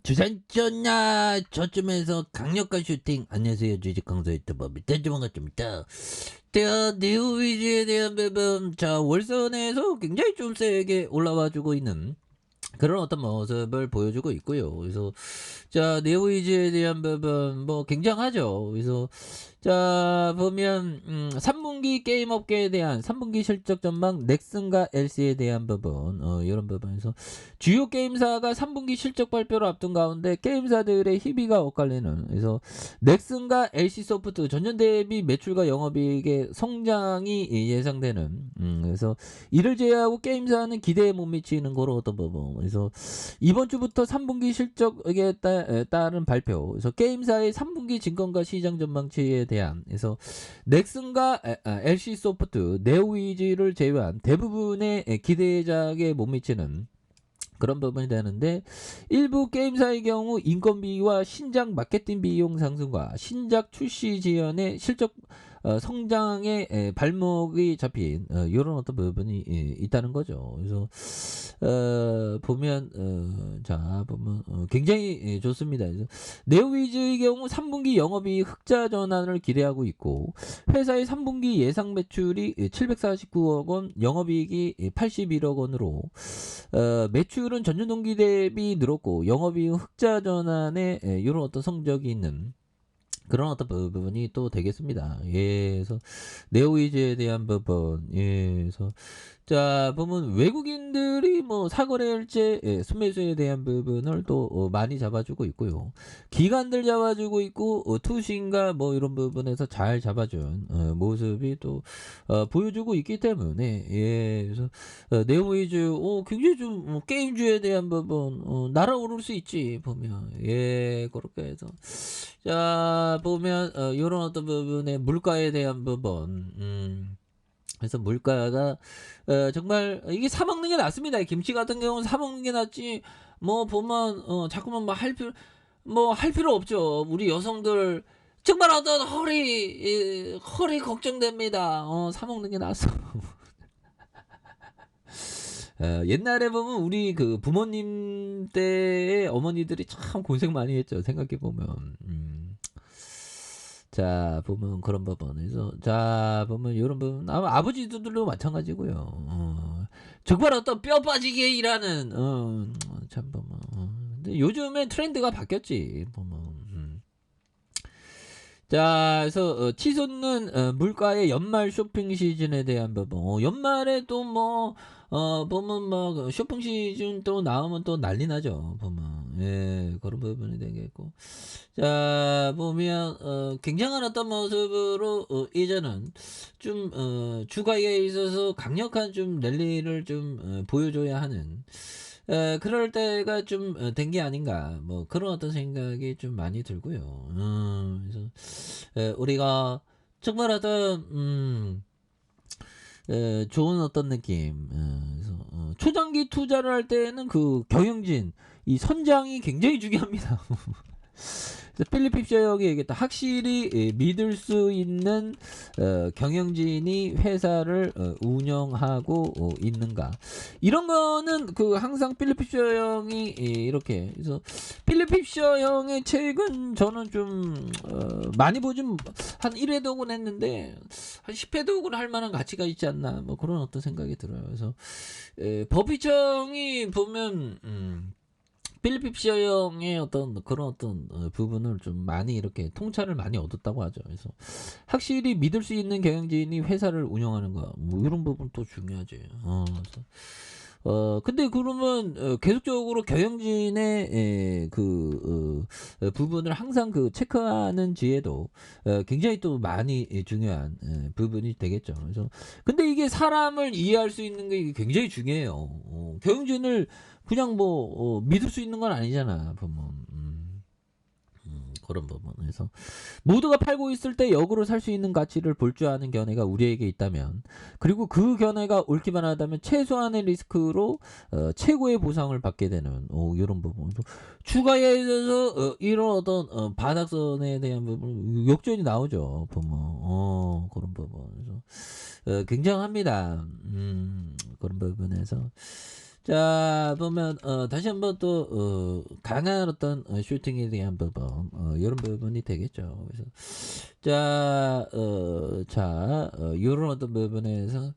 주산전야 저쯤에서 강력한 슈팅. 안녕하세요, 주식 강사 유튜버 밑단주만 같습니다. 네오 위즈에 대한 부분, 자 월선에서 굉장히 좀 세게 올라와주고 있는 그런 어떤 모습을 보여주고 있고요. 그래서 자 네오이즈에 대한 부분 뭐 굉장하죠. 그래서 자 보면 3분기 게임 업계에 대한 3분기 실적 전망 넥슨과 LC에 대한 부분, 이런 부분에서 주요 게임사가 3분기 실적 발표를 앞둔 가운데 게임사들의 희비가 엇갈리는, 그래서 넥슨과 LC 소프트 전년 대비 매출과 영업이익의 성장이 예상되는, 그래서 이를 제외하고 게임사는 기대에 못 미치는 그런 어떤 부분. 그래서 이번 주부터 3분기 실적에 따른 발표. 그래서 게임사의 3분기 진건과 시장 전망치에 대한, 그래서 넥슨과 LC 소프트, 네오위즈를 제외한 대부분의 기대작에 못 미치는 그런 부분이 되는데, 일부 게임사의 경우 인건비와 신작 마케팅 비용 상승과 신작 출시 지연의 실적 성장의 발목이 잡힌 이런 어떤 부분이 있다는 거죠. 그래서 보면 자 보면 굉장히 좋습니다. 그래서 네오위즈의 경우 3분기 영업이익 흑자 전환을 기대하고 있고, 회사의 3분기 예상 매출이 749억 원, 영업이익이 81억 원으로 매출은 전년 동기 대비 늘었고 영업이익 흑자 전환에 이런 어떤 성적이 있는 그런 어떤 부분이 또 되겠습니다. 예, 그래서 네오이즈에 대한 부분, 예, 그래서 자 보면 외국인들이 뭐 사거래일제 순매수에 대한 부분을 또 많이 잡아주고 있고요. 기관들 잡아주고 있고 투신가 뭐 이런 부분에서 잘 잡아준 모습이 또 보여주고 있기 때문에, 예, 그래서 네오이즈 굉장히 좀 게임주에 대한 부분 날아오를 수 있지 보면, 예, 그렇게 해서 자 보면 요런 어떤 부분의 물가에 대한 부분, 그래서 물가가 정말 이게 사 먹는 게 낫습니다. 김치 같은 경우는 사 먹는 게 낫지, 뭐 보면 자꾸만 뭐 할 필요 없죠. 우리 여성들 정말 어떤 허리 걱정됩니다. 사 먹는 게 낫어. 옛날에 보면 우리 그 부모님 때의 어머니들이 참 고생 많이 했죠. 생각해 보면. 자 보면 그런 부분에서 자 보면 요런 부분 아마 아버지들도 마찬가지고요. 정말 어떤 뼈 빠지게 일하는 참 보면 근데 요즘엔 트렌드가 바뀌었지 보면. 자 그래서 치솟는 물가의 연말 쇼핑 시즌에 대한 부분, 연말에 또 뭐 보면 뭐 그 쇼핑 시즌 또 나오면 또 난리 나죠 보면. 예, 그런 부분이 되겠고, 자 보면 굉장한 어떤 모습으로 이제는 좀 주가에 있어서 강력한 좀 랠리를 좀 보여줘야 하는 그럴 때가 좀 된 게 아닌가, 뭐 그런 어떤 생각이 좀 많이 들고요. 그래서 우리가 정말 어떤 좋은 어떤 느낌, 그래서 초장기 투자를 할 때에는 그 경영진 이 선장이 굉장히 중요합니다. 그래서 필리핍 셔형이 얘기했다. 확실히 믿을 수 있는 경영진이 회사를 운영하고 있는가. 이런 거는 그 항상 필리핍 셔형이 이렇게, 그래서 필리핍 셔형의 책은 저는 좀 많이 보진, 한 1회독은 했는데 한 10회독은 할 만한 가치가 있지 않나, 뭐 그런 어떤 생각이 들어요. 그래서 버피청이 보면 필립 시어형의 어떤 그런 어떤 부분을 좀 많이 이렇게 통찰을 많이 얻었다고 하죠. 그래서 확실히 믿을 수 있는 경영진이 회사를 운영하는 거, 뭐 이런 부분 또 중요하지. 그래서 근데 그러면 계속적으로 경영진의 부분을 항상 그 체크하는지에도 굉장히 또 많이 중요한 부분이 되겠죠. 그래서 근데 이게 사람을 이해할 수 있는 게 굉장히 중요해요. 경영진을 그냥 뭐 믿을 수 있는 건 아니잖아 보면. 그런 부분에서 모두가 팔고 있을 때 역으로 살 수 있는 가치를 볼 줄 아는 견해가 우리에게 있다면, 그리고 그 견해가 옳기만 하다면 최소한의 리스크로 최고의 보상을 받게 되는 이런 부분. 추가에 있어서 이런 어떤 바닥선에 대한 부분 역전이 나오죠 보면. 그런 부분. 그래서 굉장합니다. 그런 부분에서 자, 보면, 다시 한번 또, 강한 어떤, 슈팅에 대한 부분, 요런 부분이 되겠죠. 그래서, 자, 요런 어떤 부분에서,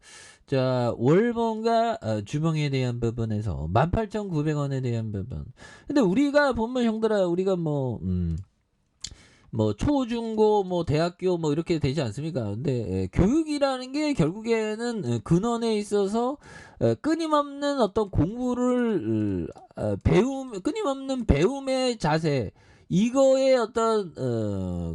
자, 월봉과, 주봉에 대한 부분에서, 18,900원에 대한 부분. 근데 우리가 보면 형들아, 우리가 뭐 초중고 뭐 대학교 뭐 이렇게 되지 않습니까? 근데 교육이라는 게 결국에는 근원에 있어서 끊임없는 어떤 공부를 끊임없는 배움의 자세, 이거의 어떤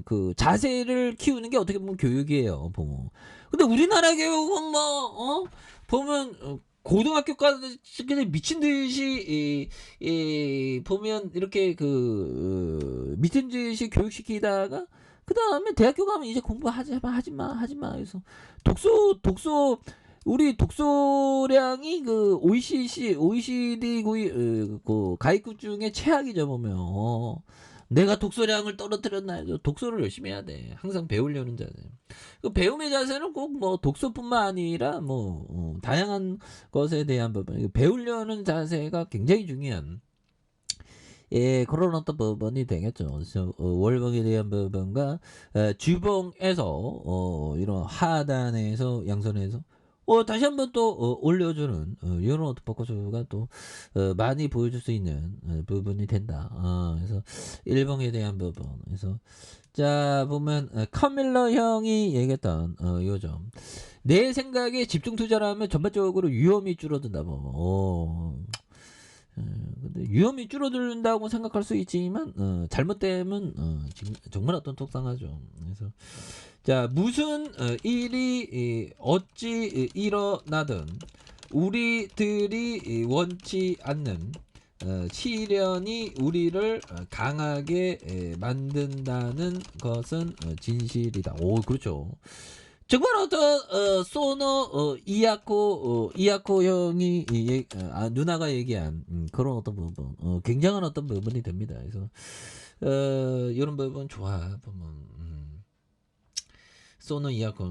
그 자세를 키우는 게 어떻게 보면 교육이에요. 보면. 근데 우리나라 교육은 뭐 보면 고등학교까지 그냥 미친 듯이 보면 이렇게 미친 듯이 교육시키다가 그 다음에 대학교 가면 이제 하지마. 그래서 독서 우리 독서량이 그 OECD 그 가입국 중에 최악이죠 보면. 내가 독서량을 떨어뜨렸나 해도 독서를 열심히 해야 돼. 항상 배우려는 자세. 그 배움의 자세는 꼭 뭐 독서뿐만 아니라 뭐 다양한 것에 대한 부분, 배우려는 자세가 굉장히 중요한 그런 어떤 부분이 되겠죠. 그래서 월봉에 대한 부분과 주봉에서 이런 하단에서 양선에서 다시 한번 또 올려주는 이런 어떤 포커스가 또 많이 보여줄 수 있는 부분이 된다. 그래서 일봉에 대한 부분. 그래서 자 보면 카밀러 형이 얘기했던 요점. 내 생각에 집중 투자를 하면 전반적으로 위험이 줄어든다. 근데 위험이 줄어든다고 생각할 수 있지만 잘못되면 정말 어떤 속상하죠. 그래서 자 무슨 일이 어찌 일어나든 우리들이 원치 않는 시련이 우리를 강하게 만든다는 것은 진실이다. 오, 그렇죠. 정말 어떤 소노 이야코 형이 누나가 얘기한 그런 어떤 부분, 굉장한 어떤 부분이 됩니다. 그래서 이런 부분 좋아 보면 소노 이야코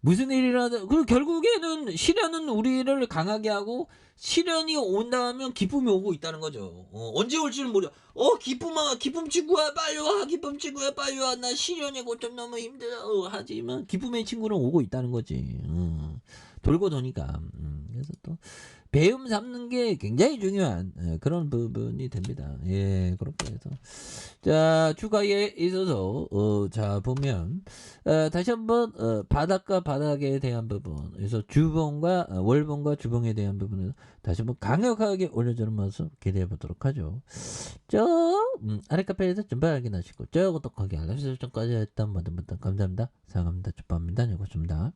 무슨 일이라든 그 결국에는 시련은 우리를 강하게 하고 시련이 온다면 기쁨이 오고 있다는 거죠. 언제 올지는 모르. 기쁨 친구야 빨리 와. 기쁨 친구야 빨리 와. 나 시련의 고통 너무 힘들어. 하지만 기쁨의 친구는 오고 있다는 거지. 돌고 도니까. 그래서 또 배움 삼는 게 굉장히 중요한 그런 부분이 됩니다. 예, 그렇게 해서 자 주가에 있어서 자 보면 다시 한번 바닥과 바닥에 대한 부분, 그래서 주봉과 월봉과 주봉에 대한 부분을 다시 한번 강력하게 올려주는 모습 기대해 보도록 하죠. 저 아래 카페에서 전부 확인하시고 저 구독하기 알람 설정까지 했던 모든 분들 감사합니다. 사랑합니다. 축복합니다. 고맙습니다.